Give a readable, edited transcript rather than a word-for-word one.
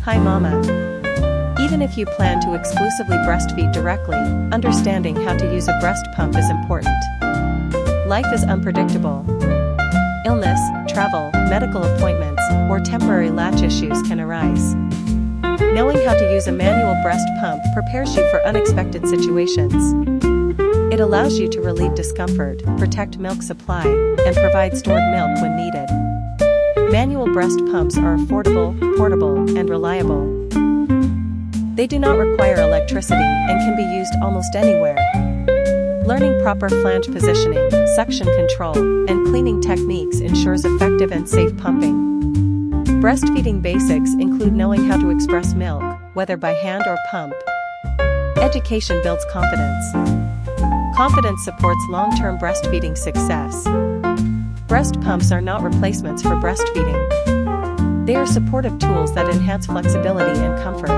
Hi Mama. Even if you plan to exclusively breastfeed directly, understanding how to use a breast pump is important. Life is unpredictable. Illness, travel, medical appointments, or temporary latch issues can arise. Knowing how to use a manual breast pump prepares you for unexpected situations. It allows you to relieve discomfort, protect milk supply, and provide stored milk when needed. Manual breast pumps are affordable, portable, and reliable. They do not require electricity and can be used almost anywhere. Learning proper flange positioning, suction control, and cleaning techniques ensures effective and safe pumping. Breastfeeding basics include knowing how to express milk, whether by hand or pump. Education builds confidence. Confidence supports long-term breastfeeding success. Breast pumps are not replacements for breastfeeding. They are supportive tools that enhance flexibility and comfort.